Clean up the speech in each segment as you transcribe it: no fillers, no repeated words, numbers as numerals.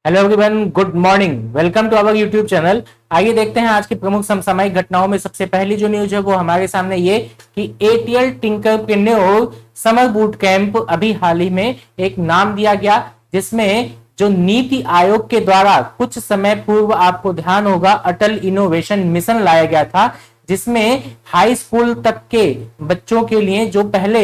Hello everyone, good morning. Welcome to our YouTube channel. आइए देखते हैं आज की प्रमुख समसामयिक घटनाओं में सबसे पहली जो न्यूज है वो हमारे सामने ये कि एटीएल टिंकरप्रेन्योर समर बूट कैंप अभी हाल ही में एक नाम दिया गया, जिसमें जो नीति आयोग के द्वारा कुछ समय पूर्व आपको ध्यान होगा अटल इनोवेशन मिशन लाया गया था, जिसमें हाई स्कूल तक के बच्चों के लिए जो पहले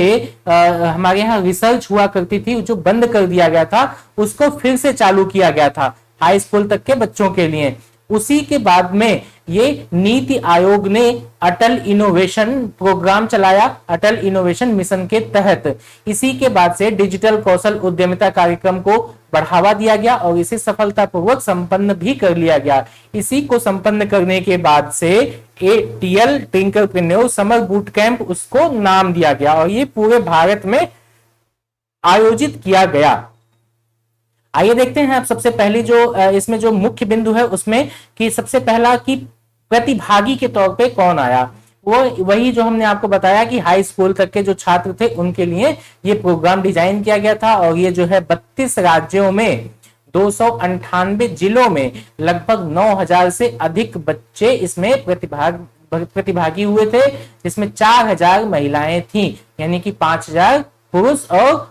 हमारे यहाँ रिसर्च हुआ करती थी, जो बंद कर दिया गया था, उसको फिर से चालू किया गया था हाई स्कूल तक के बच्चों के लिए। उसी के बाद में ये नीति आयोग ने अटल इनोवेशन प्रोग्राम चलाया, अटल इनोवेशन मिशन के तहत। इसी के बाद से डिजिटल कौशल उद्यमिता कार्यक्रम को बढ़ावा दिया गया और इसे सफलतापूर्वक संपन्न भी कर लिया गया। इसी को संपन्न करने के बाद से एटीएल टिंकरप्रेन्योर समर बूट कैंप उसको नाम दिया गया और ये पूरे भारत में आयोजित किया गया। आइए देखते हैं अब सबसे पहली जो इसमें जो मुख्य बिंदु है उसमें कि सबसे पहला कि प्रतिभागी के तौर पे कौन आया। वो वही जो हमने आपको बताया कि हाई स्कूल तक के जो छात्र थे उनके लिए ये प्रोग्राम डिजाइन किया गया था और ये जो है 32 राज्यों में 298 जिलों में लगभग 9000 से अधिक बच्चे इसमें प्रतिभागी हुए थे, जिसमें 4000 महिलाएं थी, यानी कि 5000 पुरुष और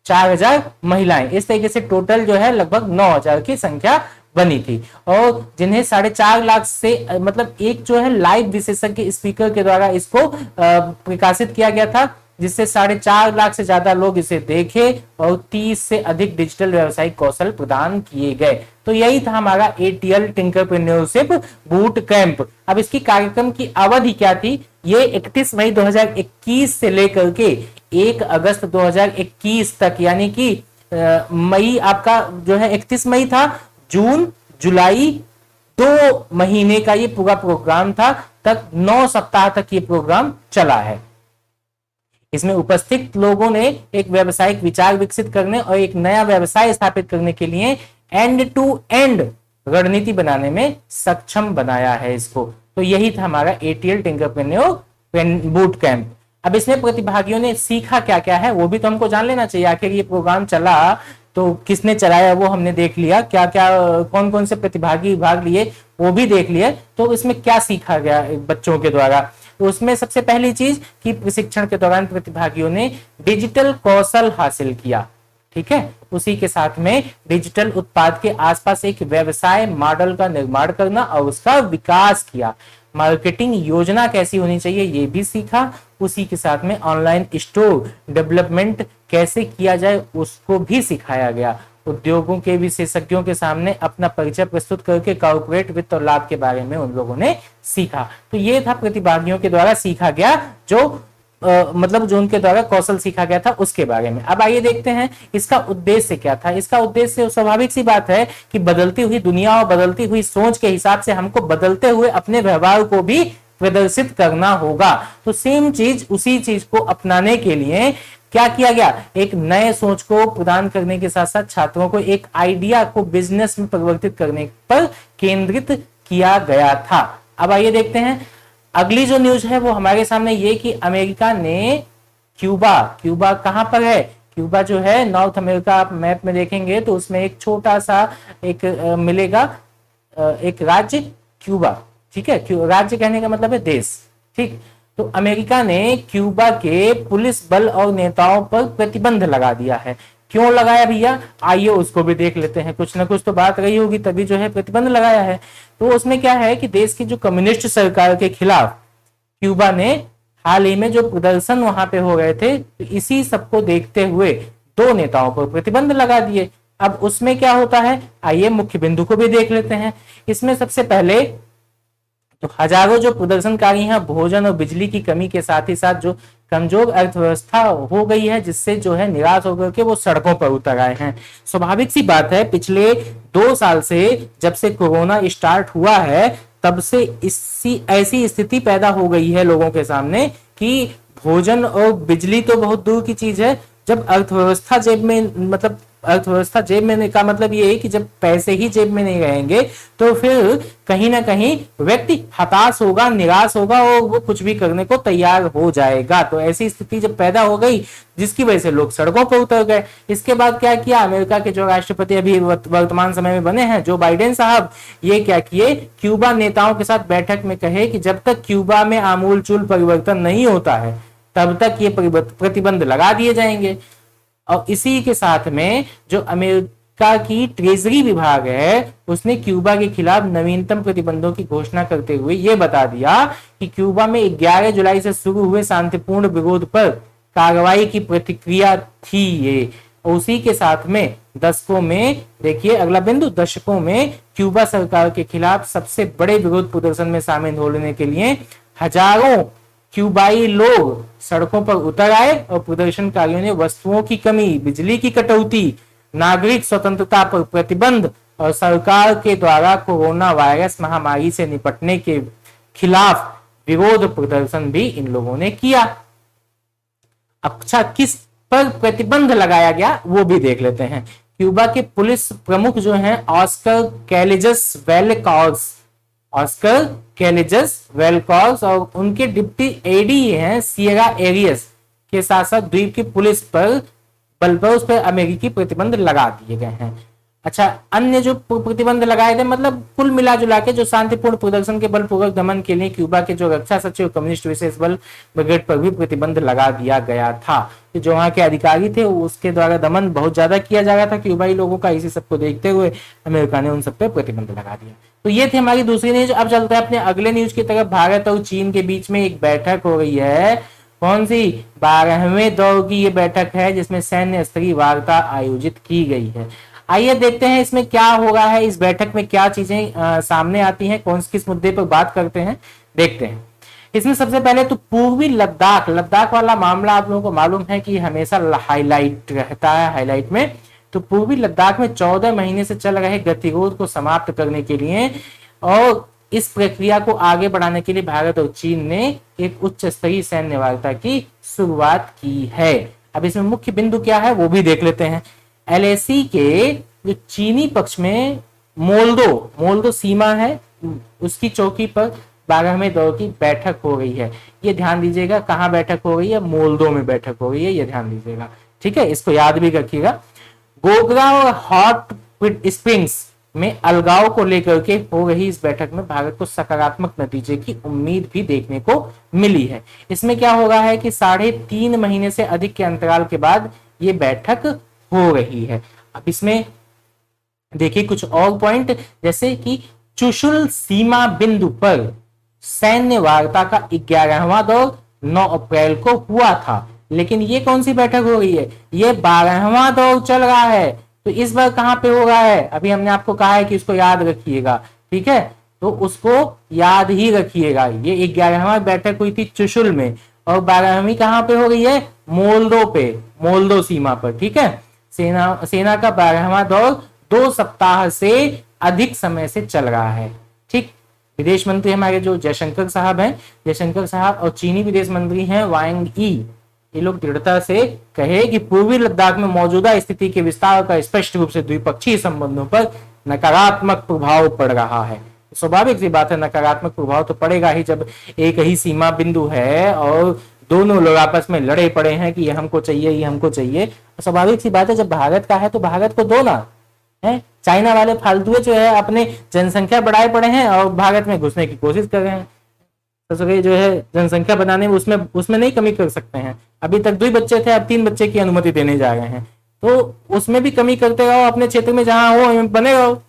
4000 महिलाएं। इस तरीके से टोटल जो है लगभग 9000 की संख्या बनी थी और जिन्हें 4.5 लाख से मतलब एक जो है लाइव विशेषज्ञ स्पीकर के द्वारा इसको प्रकाशित किया गया था, जिससे 4.5 लाख से ज्यादा लोग इसे देखे और 30 से अधिक डिजिटल व्यावसायिक कौशल प्रदान किए गए। तो यही था हमारा एटीएल टिंकरप्रेन्योरशिप बूट कैंप। अब इसकी कार्यक्रम की अवधि क्या थी? ये 31 मई 2021 से लेकर के 1 अगस्त 2021 तक, यानी कि मई आपका जो है 31 मई था, जून जुलाई 2 महीने का ये पूरा प्रोग्राम था, तक 9 सप्ताह तक ये प्रोग्राम चला है। इसमें उपस्थित लोगों ने एक व्यावसायिक विचार विकसित करने और एक नया व्यवसाय स्थापित करने के लिए एंड टू एंड रणनीति बनाने में सक्षम बनाया है इसको। तो यही था हमारा एटीएल टिंकरप्रेन्योर बूट कैंप। अब इसमें प्रतिभागियों ने सीखा क्या क्या है वो भी तो हमको जान लेना चाहिए। आखिर ये प्रोग्राम चला तो किसने चलाया वो हमने देख लिया, क्या क्या कौन कौन से प्रतिभागी भाग लिए वो भी देख लिए। तो इसमें क्या सीखा गया बच्चों के द्वारा? तो उसमें सबसे पहली चीज कि प्रशिक्षण के दौरान प्रतिभागियों ने डिजिटल कौशल हासिल किया, ठीक है। उसी के साथ में डिजिटल उत्पाद के आसपास एक व्यवसाय मॉडल का निर्माण करना और उसका विकास किया। मार्केटिंग योजना कैसी होनी चाहिए ये भी सीखा। उसी के साथ में ऑनलाइन स्टोर डेवलपमेंट कैसे किया जाए उसको भी सिखाया गया। उद्योगों के विशेषज्ञों के सामने अपना परिचय प्रस्तुत करके कॉर्पोरेट वित्त और लाभ के बारे में उन लोगों ने सीखा। तो ये था प्रतिभागियों के द्वारा सीखा गया जो मतलब जो उनके द्वारा कौशल सीखा गया था उसके बारे में। अब आइए देखते हैं इसका उद्देश्य क्या था। इसका उद्देश्य स्वाभाविक सी बात है कि बदलती हुई दुनिया और बदलती हुई सोच के हिसाब से हमको बदलते हुए अपने व्यवहार को भी प्रदर्शित करना होगा। तो सेम चीज उसी चीज को अपनाने के लिए क्या किया गया, एक नए सोच को प्रदान करने के साथ साथ छात्रों को एक आइडिया को बिजनेस में परिवर्तित करने पर केंद्रित किया गया था। अब आइए देखते हैं अगली जो न्यूज है वो हमारे सामने ये कि अमेरिका ने क्यूबा कहां पर है? क्यूबा जो है नॉर्थ अमेरिका, आप मैप में देखेंगे तो उसमें एक छोटा सा एक मिलेगा एक राज्य क्यूबा, ठीक है। राज्य कहने का मतलब है देश, ठीक। तो अमेरिका ने क्यूबा के पुलिस बल और नेताओं पर प्रतिबंध लगा दिया है। क्यों लगाया भैया? आइए उसको भी देख लेते हैं। कुछ ना कुछ तो बात रही होगी तभी जो है प्रतिबंध लगाया है। तो उसमें क्या है कि देश की जो कम्युनिस्ट सरकार के खिलाफ क्यूबा ने हाल ही में जो प्रदर्शन वहां पे हो गए थे, तो इसी सबको देखते हुए 2 नेताओं पर प्रतिबंध लगा दिए। अब उसमें क्या होता है आइए मुख्य बिंदु को भी देख लेते हैं। इसमें सबसे पहले तो हजारों जो प्रदर्शनकारी हैं भोजन और बिजली की कमी के साथ ही साथ जो कमजोर अर्थव्यवस्था हो गई है, जिससे जो है निराश होकर के वो सड़कों पर उतर आए हैं। स्वाभाविक सी बात है पिछले 2 साल से जब से कोरोना स्टार्ट हुआ है तब से ऐसी स्थिति पैदा हो गई है लोगों के सामने कि भोजन और बिजली तो बहुत दूर की चीज है, जब अर्थव्यवस्था जेब में मतलब अर्थव्यवस्था जेब में का मतलब ये है कि जब पैसे ही जेब में नहीं रहेंगे तो फिर कहीं ना कहीं व्यक्ति हताश होगा, निराश होगा और वो कुछ भी करने को तैयार हो जाएगा। तो ऐसी स्थिति जब पैदा हो गई जिसकी वजह से लोग सड़कों पर उतर गए। इसके बाद क्या किया, अमेरिका के जो राष्ट्रपति अभी वर्तमान समय में बने हैं जो बाइडेन साहब, ये क्या किए, क्यूबा नेताओं के साथ बैठक में कहे कि जब तक क्यूबा में आमूलचूल परिवर्तन नहीं होता है तब तक ये प्रतिबंध लगा दिए जाएंगे। और इसी के साथ में जो अमेरिका की ट्रेजरी विभाग है उसने क्यूबा के खिलाफ नवीनतम प्रतिबंधों की घोषणा करते हुए यह बता दिया कि क्यूबा में 11 जुलाई से शुरू हुए शांतिपूर्ण विरोध पर कार्रवाई की प्रतिक्रिया थी ये। उसी के साथ में दशकों में, देखिए अगला बिंदु, दशकों में क्यूबा सरकार के खिलाफ सबसे बड़े विरोध प्रदर्शन में शामिल होने के लिए हजारों क्यूबाई लोग सड़कों पर उतर आए और प्रदर्शनकारियों ने वस्तुओं की कमी, बिजली की कटौती, नागरिक स्वतंत्रता पर प्रतिबंध और सरकार के द्वारा कोरोना वायरस महामारी से निपटने के खिलाफ विरोध प्रदर्शन भी इन लोगों ने किया। अच्छा, किस पर प्रतिबंध लगाया गया वो भी देख लेते हैं। क्यूबा के पुलिस प्रमुख जो हैं ऑस्कर कैलेजस वेलकॉर्स और उनके डिप्टी एडी हैं सियरा एरियस के साथ साथ द्वीप की पुलिस पर बल पर उस पर अमेरिकी प्रतिबंध लगा दिए गए हैं। अच्छा, अन्य जो प्रतिबंध लगाए गए मतलब कुल मिला जुला के जो शांतिपूर्ण प्रदर्शन के बलपूर्वक दमन के लिए क्यूबा के जो रक्षा सचिव कम्युनिस्ट विशेष बल ब्रिगेड पर भी प्रतिबंध लगा दिया गया था। तो जो वहां के अधिकारी थे उसके द्वारा दमन बहुत ज्यादा किया जा रहा था क्यूबाई लोगों का। इसी सबको देखते हुए अमेरिका ने उन सब पे प्रतिबंध लगा दिया। तो ये थी हमारी दूसरी न्यूज। अब चलते हैं अपने अगले न्यूज की तरफ। भारत और चीन के बीच में एक बैठक हो रही है। कौन सी? 12वें दौर की ये बैठक है जिसमें सैन्य स्तरीय वार्ता आयोजित की गई है। आइए देखते हैं इसमें क्या होगा है, इस बैठक में क्या चीजें सामने आती हैं, कौन किस मुद्दे पर बात करते हैं, देखते हैं। इसमें सबसे पहले तो पूर्वी लद्दाख वाला मामला आप लोगों को मालूम है कि हमेशा हाईलाइट रहता है हाईलाइट में। तो पूर्वी लद्दाख में 14 महीने से चल रहे गतिरोध को समाप्त करने के लिए और इस प्रक्रिया को आगे बढ़ाने के लिए भारत और चीन ने एक उच्च स्तरीय सैन्य वार्ता की शुरुआत की है। अब इसमें मुख्य बिंदु क्या है वो भी देख लेते हैं। एलएसी के जो चीनी पक्ष में मोल्दो सीमा है उसकी चौकी पर 12वें दौर की बैठक हो रही है। ये ध्यान दीजिएगा, कहाँ बैठक हो रही है? मोल्दो में बैठक हो रही है, ये ध्यान दीजिएगा, ठीक है, इसको याद भी रखिएगा। गोगरा और हॉट स्प्रिंग्स में अलगाव को लेकर के हो रही इस बैठक में भारत को सकारात्मक नतीजे की उम्मीद भी देखने को मिली है। इसमें क्या होगा है कि 3.5 महीने से अधिक के अंतराल के बाद ये बैठक हो रही है। अब इसमें देखिए कुछ और पॉइंट, जैसे कि चुशुल सीमा बिंदु पर सैन्य वार्ता का 11वां दौर 9 अप्रैल को हुआ था, लेकिन ये कौन सी बैठक हो रही है? ये 12वां दौर चल रहा है। तो इस बार कहां पे हो रहा है? अभी हमने आपको कहा है कि उसको याद रखिएगा, ठीक है, तो उसको याद ही रखिएगा। ये 11वां बैठक हुई थी चुशुल में और 12वीं कहां पे हो रही है? मोल्दो सीमा पर, ठीक है। सेना का 12वां दौर 2 सप्ताह से अधिक समय से चल रहा है, ठीक। विदेश मंत्री हमारे जो जयशंकर साहब और चीनी विदेश मंत्री हैं वांग यी, ये लोग दृढ़ता से कहे कि पूर्वी लद्दाख में मौजूदा स्थिति के विस्तार का स्पष्ट रूप से द्विपक्षीय संबंधों पर नकारात्मक प्रभाव पड़ रहा है। स्वाभाविक सी बात है, नकारात्मक प्रभाव तो पड़ेगा ही जब एक ही सीमा बिंदु है और दोनों लोग आपस में लड़े पड़े हैं कि ये हमको चाहिए, ये हमको चाहिए। स्वाभाविक सी बात है, जब भारत का है तो भारत को दो ना है। चाइना वाले फालतू जो है अपने जनसंख्या बढ़ाए पड़े हैं और भारत में घुसने की कोशिश कर रहे हैं। तो जो है जनसंख्या बनाने में उसमें नहीं कमी कर सकते हैं। अभी तक 2 बच्चे थे, अब 3 बच्चे की अनुमति देने जा रहे हैं, तो उसमें भी कमी करते रहो, अपने क्षेत्र में जहां हो बने रहो।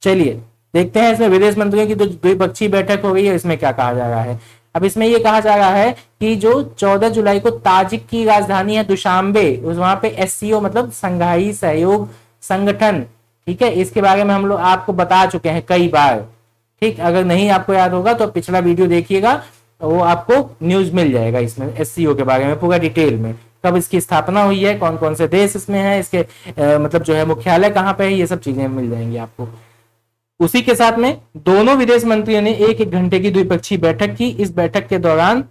चलिए देखते हैं इसमें विदेश मंत्रियों की द्विपक्षीय बैठक हो गई है, इसमें क्या कहा जा रहा है। अब इसमें यह कहा जा रहा है कि जो 14 जुलाई को ताजिक की राजधानी है दुशांबे, वहां पे एससीओ मतलब संघाई सहयोग संगठन, ठीक है, इसके बारे में हम लोग आपको बता चुके हैं कई बार, ठीक। अगर नहीं आपको याद होगा तो पिछला वीडियो देखिएगा, वो आपको न्यूज मिल जाएगा इसमें एससीओ के बारे में पूरा डिटेल में, कब इसकी स्थापना हुई है, कौन कौन से देश इसमें है, इसके मतलब जो है मुख्यालय कहाँ पे है, ये सब चीजें मिल जाएंगी आपको। उसी के साथ में दोनों विदेश मंत्रियों ने 1 घंटे की द्विपक्षीय बैठक की। इस बैठक के दौरान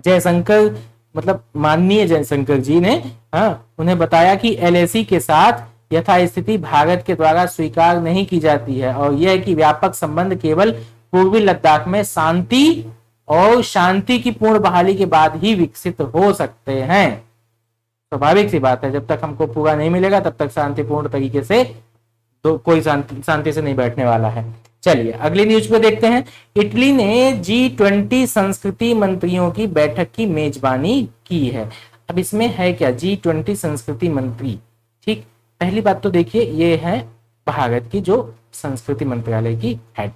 जयशंकर मतलब माननीय जयशंकर जी ने हाँ, उन्हें बताया कि एलएसी के साथ यथास्थिति भारत के द्वारा स्वीकार नहीं की जाती है और यह कि व्यापक संबंध केवल पूर्वी लद्दाख में शांति और शांति की पूर्ण बहाली के बाद ही विकसित हो सकते हैं। स्वाभाविक सी बात है, जब तक हमको पूरा नहीं मिलेगा तब तक शांतिपूर्ण तरीके से तो कोई शांति से नहीं बैठने वाला है। चलिए अगली न्यूज पे देखते हैं। इटली ने G20 संस्कृति मंत्रियों की बैठक की मेजबानी की है। अब इसमें है क्या, G20 संस्कृति मंत्री, ठीक। पहली बात तो देखिए ये है भारत की जो संस्कृति मंत्रालय की हेड,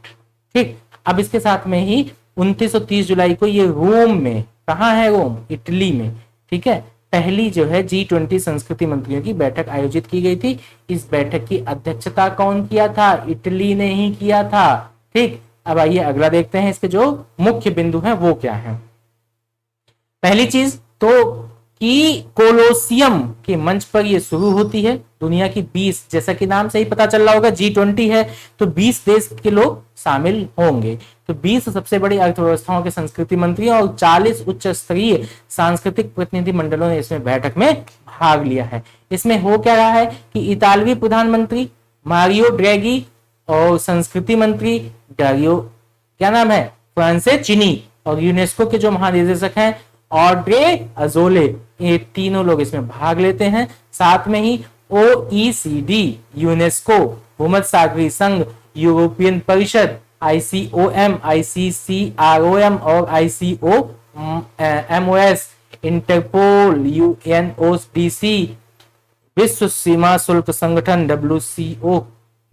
ठीक। अब इसके साथ में ही 29 और 30 जुलाई को ये रोम में, कहाँ है रोम, इटली में, ठीक है, पहली जो है G20 संस्कृति मंत्रियों की बैठक आयोजित की गई थी। इस बैठक की अध्यक्षता कौन किया था, इटली ने ही किया था, ठीक। अब आइए अगला देखते हैं, इसके जो मुख्य बिंदु हैं वो क्या है। पहली चीज तो कि कोलोसियम के मंच पर ये शुरू होती है। दुनिया की 20, जैसा कि नाम से ही पता चल रहा होगा G20 है तो 20 देश के लोग शामिल होंगे। तो 20 सबसे बड़ी अर्थव्यवस्थाओं के संस्कृति मंत्री और 40 उच्च स्तरीय सांस्कृतिक प्रतिनिधि मंडलों ने इसमें बैठक में भाग लिया है। इसमें हो क्या रहा है कि इतालवी प्रधानमंत्री मारियो ड्रैगी और संस्कृति मंत्री डारियो, क्या नाम है, फ्रांसेचिनी, और यूनेस्को के जो महानिदेशक हैं ऑड्रे अजोले, ये तीनों लोग इसमें भाग लेते हैं। साथ में ही OECD, यूनेस्को, भूमध्य सागरीय संघ, यूरोपियन परिषद, ICOM, ICCROM और ICOMOS, इंटरपोल, UNODC, विश्व सीमा शुल्क संगठन WCO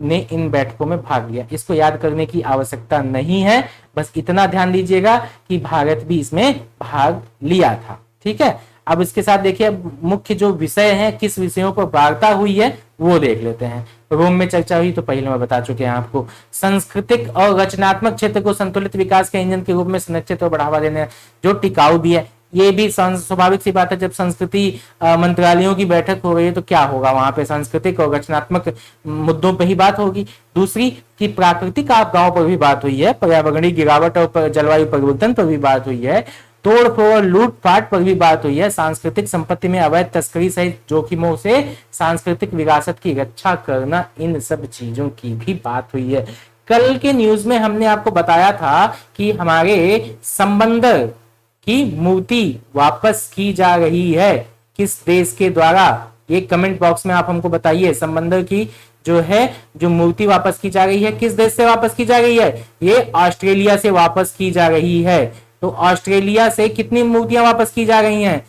ने इन बैठकों में भाग लिया। इसको याद करने की आवश्यकता नहीं है, बस इतना ध्यान दीजिएगा कि भारत भी इसमें भाग लिया था, ठीक है। अब इसके साथ देखिए मुख्य जो विषय हैं, किस विषयों पर वार्ता हुई है वो देख लेते हैं। रोम में चर्चा हुई तो पहले मैं बता चुके हैं आपको। सांस्कृतिक और रचनात्मक क्षेत्र को संतुलित विकास के इंजन के रूप में संरक्षित और बढ़ावा देने, जो टिकाऊ भी है। ये भी स्वाभाविक सी बात है, जब संस्कृति मंत्रालयों की बैठक हो रही है तो क्या होगा, वहां पे सांस्कृतिक और रचनात्मक मुद्दों पर ही बात होगी। दूसरी कि प्राकृतिक आपदाओं पर भी बात हुई है, पर्यावरणीय गिरावट और जलवायु परिवर्तन पर भी बात हुई है, तोड़ फोड़ लूटपाट पर भी बात हुई है, सांस्कृतिक संपत्ति में अवैध तस्करी सहित जोखिमों से सांस्कृतिक विरासत की रक्षा करना, इन सब चीजों की भी बात हुई है। कल के न्यूज में हमने आपको बताया था कि हमारे समंदर की मूर्ति वापस की जा रही है, किस देश के द्वारा, ये कमेंट बॉक्स में आप हमको बताइए। समंदर की जो है जो मूर्ति वापस की जा रही है, किस देश से वापस की जा रही है, ये ऑस्ट्रेलिया से वापस की जा रही है। तो ऑस्ट्रेलिया से कितनी मूर्तियां वापस की जा रही हैं,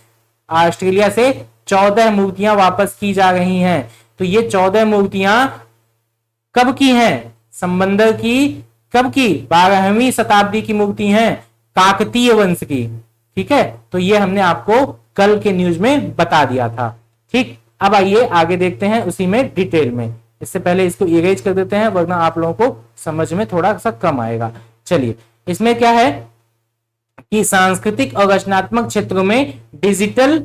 ऑस्ट्रेलिया से 14 मूर्तियां वापस की जा रही हैं। तो ये 14 मूर्तियां कब की हैं, समंदर की, कब की, 12वीं शताब्दी की मूर्ति हैं, काकतीय वंश की, ठीक है। तो ये हमने आपको कल के न्यूज में बता दिया था, ठीक। अब आइए आगे देखते हैं उसी में डिटेल में। इससे पहले इसको इरेज कर देते हैं वरना आप लोगों को समझ में थोड़ा सा कम आएगा। चलिए इसमें क्या है कि सांस्कृतिक और रचनात्मक क्षेत्रों में डिजिटल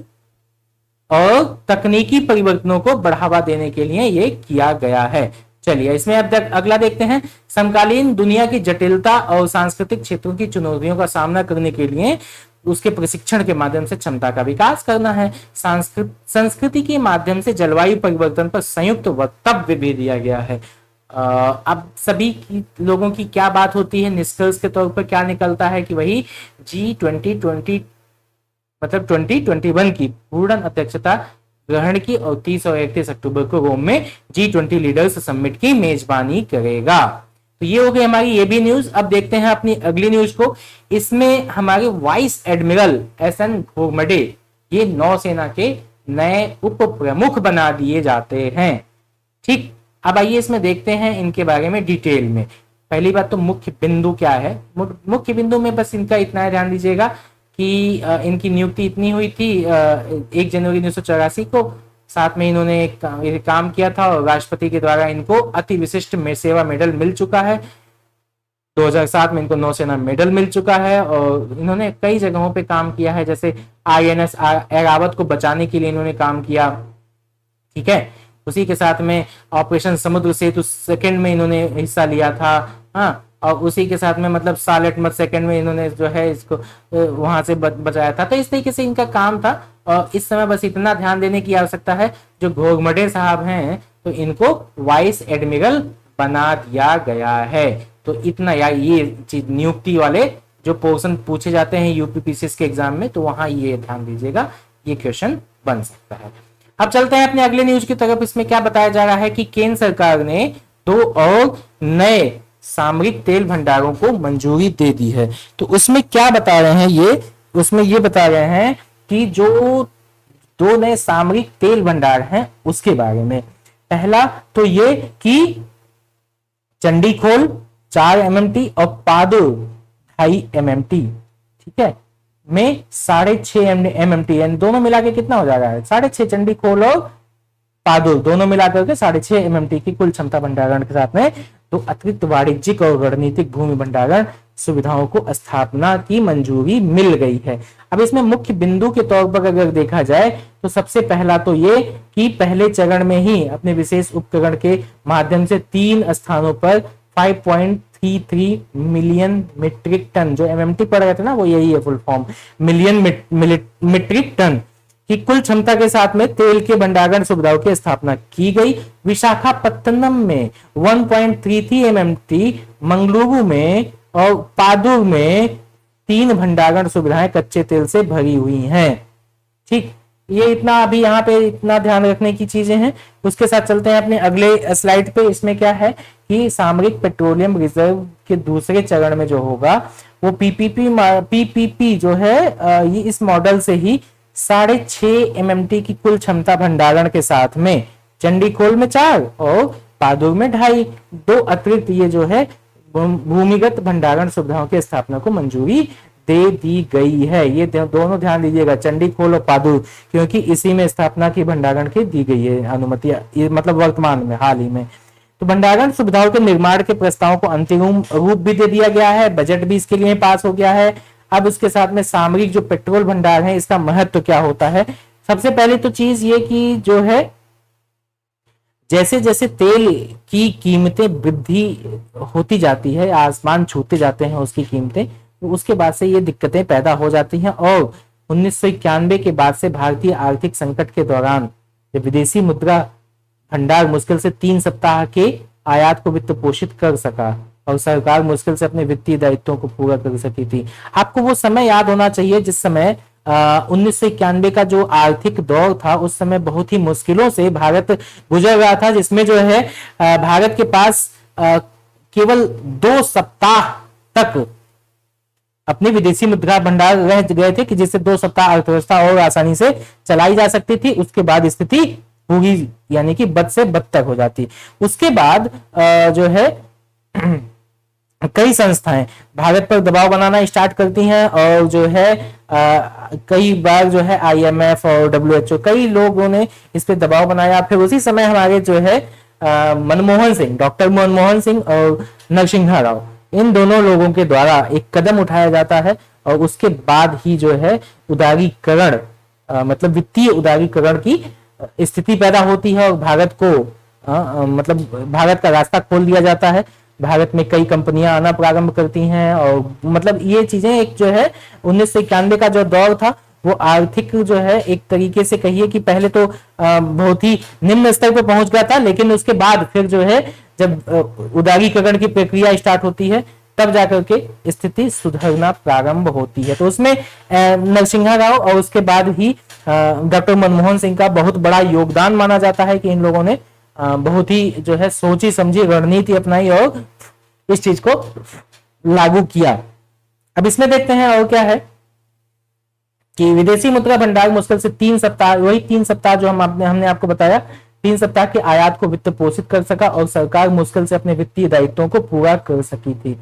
और तकनीकी परिवर्तनों को बढ़ावा देने के लिए ये किया गया है। चलिए इसमें अब तक अगला देखते हैं। समकालीन दुनिया की जटिलता और सांस्कृतिक क्षेत्रों की चुनौतियों का सामना करने के लिए उसके प्रशिक्षण के माध्यम से क्षमता का विकास करना है। संस्कृति के माध्यम से जलवायु परिवर्तन पर संयुक्त वक्तव्य भी दिया गया है। अब सभी लोगों की क्या बात होती है, निष्कर्ष के तौर पर क्या निकलता है कि वही G20 मतलब 2021 की पूर्ण अध्यक्षता ग्रहण की और 30 और 31 अक्टूबर को रोम में G20 लीडर्स समिट की मेजबानी करेगा। तो ये हो गई हमारी ये भी न्यूज। अब देखते हैं अपनी अगली न्यूज को। इसमें हमारे वाइस एडमिरल SN घोरमडे ये नौसेना के नए उप प्रमुख बना दिए जाते हैं, ठीक। अब आइए इसमें देखते हैं इनके बारे में डिटेल में। पहली बात तो मुख्य बिंदु क्या है, मुख्य बिंदु में बस इनका इतना ध्यान दीजिएगा कि इनकी नियुक्ति इतनी हुई थी 1 जनवरी 1984 को। साथ में इन्होंने एक काम किया था और राष्ट्रपति के द्वारा इनको अति विशिष्ट सेवा मेडल मिल चुका है। 2007 में इनको नौसेना मेडल मिल चुका है और इन्होंने कई जगहों पे काम किया है, जैसे INS ऐरावत को बचाने के लिए इन्होंने काम किया, ठीक है। उसी के साथ में ऑपरेशन समुद्र सेतु सेकंड में इन्होंने हिस्सा लिया था, हाँ। और उसी के साथ में मतलब सालेट मत सेकंड में इन्होंने जो है इसको वहां से बचाया था। तो इस तरीके से इनका काम था इस समय बस इतना ध्यान देने की आवश्यकता है, जो घोरमडे साहब हैं तो इनको वाइस एडमिरल बना दिया गया है। तो इतना, या ये चीज नियुक्ति वाले जो पोर्शन पूछे जाते हैं यूपीपीसीएस के एग्जाम में, तो वहां ये ध्यान दीजिएगा, ये क्वेश्चन बन सकता है। अब चलते हैं अपने अगले न्यूज की तरफ। इसमें क्या बताया जा रहा है कि केंद्र सरकार ने 2 और नए सामरिक तेल भंडारों को मंजूरी दे दी है। तो उसमें क्या बता रहे हैं ये, उसमें ये बता रहे हैं कि जो 2 नए सामरिक तेल भंडार हैं उसके बारे में। पहला तो ये कि चंडीखोल 4 MMT और पादुर 2.5 MMT, ठीक है, में 6.5 MMT, यानी दोनों मिला के कितना हो जा रहा है 6.5, चंडीखोल और पादुर दोनों मिलाकर के 6.5 MMT की कुल क्षमता भंडारण के साथ में तो अतिरिक्त वाणिज्यिक और रणनीतिक भूमि भंडारण सुविधाओं को स्थापना की मंजूरी मिल गई है। अब इसमें मुख्य बिंदु के तौर पर अगर देखा जाए तो सबसे पहला तो ये कि पहले चरण में ही अपने विशेष उपकरण के माध्यम से 3 स्थानों पर 5.33 मिलियन मीट्रिक टन, जो MMT पढ़ रहे थे ना वो यही है full form, million metric tonne की कुल क्षमता के साथ में तेल के भंडारण सुविधाओं की स्थापना की गई। विशाखापत्तनम में 1.33 MMT, मंगलुरु में और पादुर में 3 भंडारण सुविधाएं कच्चे तेल से भरी हुई हैं। ठीक, ये इतना अभी यहाँ पे इतना ध्यान रखने की चीजें हैं। उसके साथ चलते हैं अपने अगले स्लाइड पे। इसमें क्या है कि सामरिक पेट्रोलियम रिजर्व के दूसरे चरण में जो होगा वो पीपीपी जो है ये इस मॉडल से ही 6.5 MMT की कुल क्षमता भंडारण के साथ में चंडीखोल में 4 और पादुर में 2.5, 2 अतिरिक्त ये जो है भूमिगत भंडारण सुविधाओं की स्थापना को मंजूरी दे दी गई है। ये दोनों ध्यान दीजिएगा, चंडीखोल और पादुर, क्योंकि इसी में स्थापना की भंडारण की दी गई है अनुमति, मतलब वर्तमान में हाल ही में। तो भंडारण सुविधाओं के निर्माण के प्रस्तावों को अंतिम रूप भी दे दिया गया है, बजट भी इसके लिए पास हो गया है। अब इसके साथ में सामरिक जो पेट्रोल भंडार है इसका महत्व क्या होता है। सबसे पहले तो चीज ये कि जो है जैसे जैसे तेल की कीमतें वृद्धि होती जाती है, आसमान छूते जाते हैं उसकी कीमतें, तो उसके बाद से ये दिक्कतें पैदा हो जाती हैं। और 1991 के बाद से भारतीय आर्थिक संकट के दौरान जब विदेशी मुद्रा भंडार मुश्किल से 3 सप्ताह के आयात को वित्त पोषित कर सका और सरकार मुश्किल से अपने वित्तीय दायित्वों को पूरा कर सकी थी। आपको वो समय याद होना चाहिए जिस समय 1991 का जो आर्थिक दौर था, उस समय बहुत ही मुश्किलों से भारत गुजर रहा था, जिसमें जो है भारत के पास केवल 2 सप्ताह तक अपनी विदेशी मुद्रा भंडार रह गए थे कि जिससे 2 सप्ताह अर्थव्यवस्था और आसानी से चलाई जा सकती थी। उसके बाद स्थिति पूरी यानी कि बद से बदतर हो जाती। उसके बाद जो है कई संस्थाएं भारत पर दबाव बनाना स्टार्ट करती हैं और जो है कई बार जो है IMF और WHO कई लोगों ने इस पे दबाव बनाया। फिर उसी समय हमारे जो है मनमोहन सिंह, डॉक्टर मनमोहन सिंह और नरसिम्हा राव, इन दोनों लोगों के द्वारा एक कदम उठाया जाता है और उसके बाद ही जो है उदारीकरण मतलब वित्तीय उदारीकरण की स्थिति पैदा होती है और भारत को मतलब भारत का रास्ता खोल दिया जाता है। भारत में कई कंपनियां आना प्रारंभ करती हैं और मतलब ये चीजें एक जो है 1991 का जो दौर था वो आर्थिक जो है एक तरीके से कहिए कि पहले तो बहुत ही निम्न स्तर पर पहुंच गया था, लेकिन उसके बाद फिर जो है जब उदारीकरण की प्रक्रिया स्टार्ट होती है तब जाकर के स्थिति सुधरना प्रारंभ होती है। तो उसमें नरसिम्हा राव और उसके बाद ही डॉक्टर मनमोहन सिंह का बहुत बड़ा योगदान माना जाता है कि इन लोगों ने बहुत ही जो है सोची समझी रणनीति अपनाई और इस चीज को लागू किया। अब इसमें देखते हैं और क्या है कि विदेशी मुद्रा भंडार मुश्किल से 3 सप्ताह, वही 3 सप्ताह जो हमने आपको बताया, 3 सप्ताह के आयात को वित्त पोषित कर सका और सरकार मुश्किल से अपने वित्तीय दायित्वों को पूरा कर सकी थी।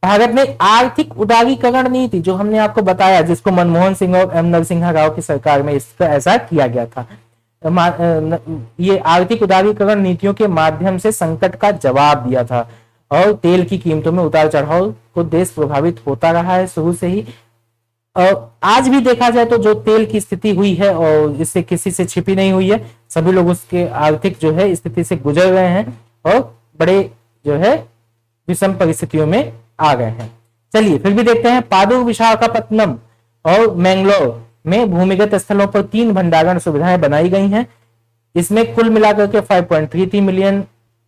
भारत ने आर्थिक उदारीकरण नीति जो हमने आपको बताया, जिसको मनमोहन सिंह और नरसिम्हा राव की सरकार में इसका ऐसा किया गया था, ये आर्थिक उदारीकरण नीतियों के माध्यम से संकट का जवाब दिया था और तेल की कीमतों में उतार चढ़ाव को देश प्रभावित होता रहा है शुरू से ही। और आज भी देखा जाए तो जो तेल की स्थिति हुई है और इससे किसी से छिपी नहीं हुई है, सभी लोग उसके आर्थिक जो है स्थिति से गुजर रहे हैं और बड़े जो है विषम परिस्थितियों में आ गए हैं। चलिए फिर भी देखते हैं पादुर, विशाखापत्तनम और मैंगलोर में भूमिगत स्थलों पर 3 भंडारण सुविधाएं बनाई गई हैं। इसमें कुल मिलाकर के 5.33 मिलियन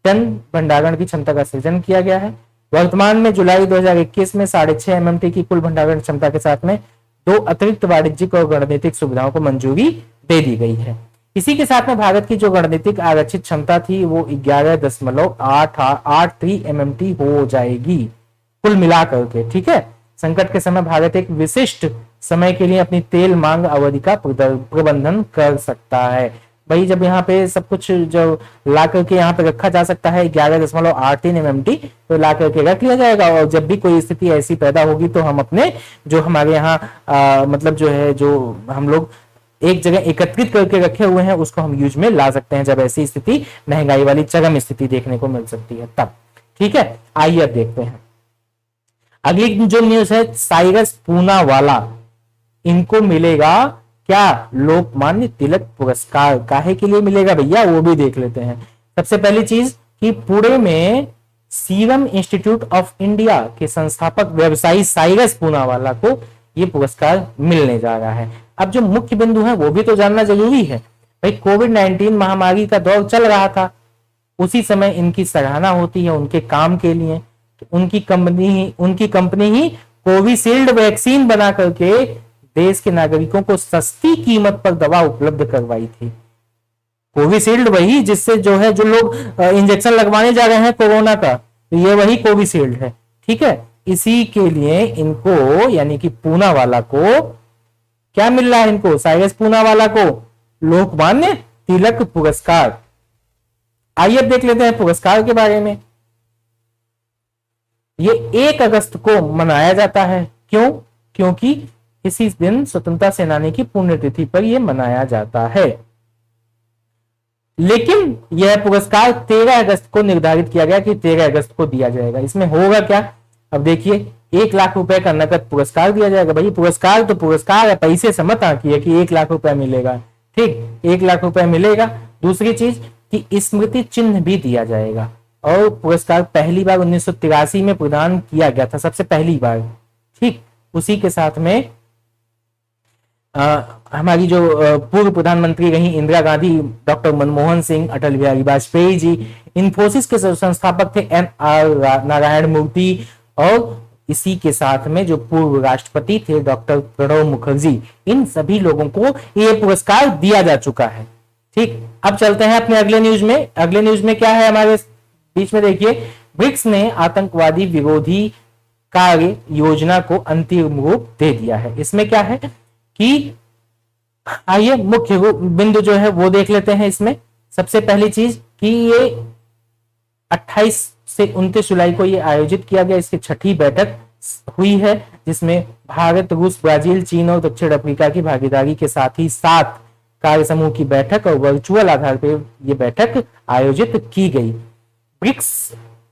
टन भंडारण की क्षमता का सृजन किया गया है। वर्तमान में जुलाई 2021 में 6.5 MMT की कुल भंडारण क्षमता के साथ में 2 अतिरिक्त वाणिज्यिक और रणनीतिक सुविधाओं को मंजूरी दे दी गई है। इसी के साथ में भारत की जो रणनीतिक आरक्षित क्षमता थी वो 11.883 MMT हो जाएगी कुल मिलाकर के। ठीक है, संकट के समय भारत एक विशिष्ट समय के लिए अपनी तेल मांग अवधि का प्रबंधन कर सकता है। भाई जब यहाँ पे सब कुछ जो ला करके यहाँ पे रखा जा सकता है 11.83 MMT, तो ला करके रख लिया जाएगा और जब भी कोई स्थिति ऐसी पैदा होगी तो हम अपने जो हमारे यहाँ मतलब जो है जो हम लोग एक जगह एकत्रित करके रखे हुए हैं उसको हम यूज में ला सकते हैं जब ऐसी स्थिति महंगाई वाली चरम स्थिति देखने को मिल सकती है तब। ठीक है, आइए अब देखते हैं अगली जो न्यूज है। साइरस पूनावाला, इनको मिलेगा क्या लोकमान्य तिलक पुरस्कार। काहे के लिए मिलेगा भैया वो भी देख लेते हैं। सबसे पहली चीज कि पुणे में सीरम इंस्टीट्यूट ऑफ इंडिया के संस्थापक व्यवसायी साइरस पूनावाला को यह पुरस्कार मिलने जा रहा है। अब जो मुख्य बिंदु है वो भी तो जानना जरूरी है भाई। कोविड-19 महामारी का दौर चल रहा था, उसी समय इनकी सराहना होती है उनके काम के लिए। उनकी कंपनी ही कोविशील्ड वैक्सीन बना करके देश के नागरिकों को सस्ती कीमत पर दवा उपलब्ध करवाई थी। कोविशील्ड वही जिससे जो है जो लोग इंजेक्शन लगवाने जा रहे हैं कोरोना का, तो ये वही कोविशील्ड है। ठीक है, इसी के लिए इनको यानी कि पूनावाला को क्या मिल रहा है, इनको साइरस पूनावाला को लोकमान्य तिलक पुरस्कार। आइए अब देख लेते हैं पुरस्कार के बारे में। ये 1 अगस्त को मनाया जाता है। क्यों? क्योंकि इसी दिन स्वतंत्रता सेनानी की पुण्यतिथि पर यह मनाया जाता है। लेकिन यह पुरस्कार 13 अगस्त को निर्धारित किया गया कि 13 अगस्त को दिया जाएगा। इसमें होगा क्या, अब देखिए 1 लाख रुपए का नकद पुरस्कार दिया जाएगा। भाई पुरस्कार तो पुरस्कार है, पैसे से मत आंकिए कि 1 लाख रुपए मिलेगा। ठीक, 1 लाख रुपए मिलेगा। दूसरी चीज कि स्मृति चिन्ह भी दिया जाएगा और पुरस्कार पहली बार 1983 में प्रदान किया गया था, सबसे पहली बार। ठीक, उसी के साथ में हमारी जो पूर्व प्रधानमंत्री रही इंदिरा गांधी, डॉक्टर मनमोहन सिंह, अटल बिहारी वाजपेयी जी, इन्फोसिस के संस्थापक थे NR नारायण मूर्ति, और इसी के साथ में जो पूर्व राष्ट्रपति थे डॉक्टर प्रणब मुखर्जी, इन सभी लोगों को यह पुरस्कार दिया जा चुका है। ठीक, अब चलते हैं अपने अगले न्यूज में। अगले न्यूज में क्या है हमारे बीच में, देखिए ब्रिक्स ने आतंकवादी विरोधी कार्य योजना को अंतिम रूप दे दिया है। इसमें क्या है कि आइए मुख्य बिंदु जो है वो देख लेते हैं। इसमें सबसे पहली चीज कि ये 28 से 29 जुलाई को ये आयोजित किया गया, इसकी 6ठी बैठक हुई है, जिसमें भारत, रूस, ब्राजील, चीन और दक्षिण अफ्रीका की भागीदारी के साथ ही 7 कार्य समूह की बैठक और वर्चुअल आधार पर यह बैठक आयोजित की गई। ब्रिक्स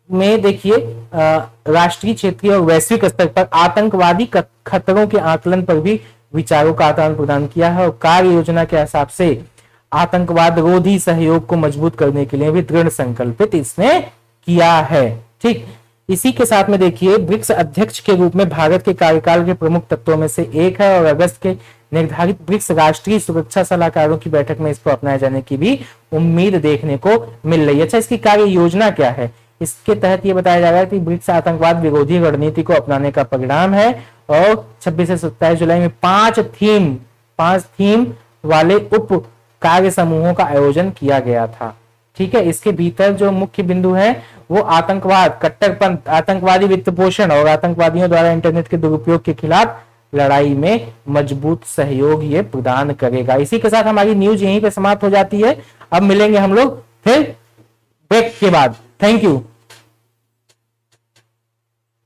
में देखिए राष्ट्रीय, क्षेत्रीय और वैश्विक स्तर पर आतंकवादी खतरों के आकलन पर भी विचारों का आदान प्रदान किया है और कार्य योजना के हिसाब से आतंकवाद रोधी सहयोग को मजबूत करने के लिए भी दृढ़ संकल्पित इसने किया है। ठीक, इसी के साथ में देखिए ब्रिक्स अध्यक्ष के रूप में भारत के कार्यकाल के प्रमुख तत्वों में से एक है और अगस्त के निर्धारित ब्रिक्स राष्ट्रीय सुरक्षा सलाहकारों की बैठक में इसको अपनाए जाने की भी उम्मीद देखने को मिल रही है। अच्छा, इसकी कार्य योजना क्या है? इसके तहत ये बताया जा रहा है कि ब्रिक्स आतंकवाद विरोधी रणनीति को अपनाने का परिणाम है और 26 से 27 जुलाई में 5 थीम वाले उप कार्य समूहों का आयोजन किया गया था। ठीक है, इसके भीतर जो मुख्य बिंदु है वो आतंकवाद, कट्टरपंथ, आतंकवादी वित्त पोषण और आतंकवादियों द्वारा इंटरनेट के दुरुपयोग के खिलाफ लड़ाई में मजबूत सहयोग ये प्रदान करेगा। इसी के साथ हमारी न्यूज यहीं पे समाप्त हो जाती है। अब मिलेंगे हम लोग फिर ब्रेक के बाद। Thank you.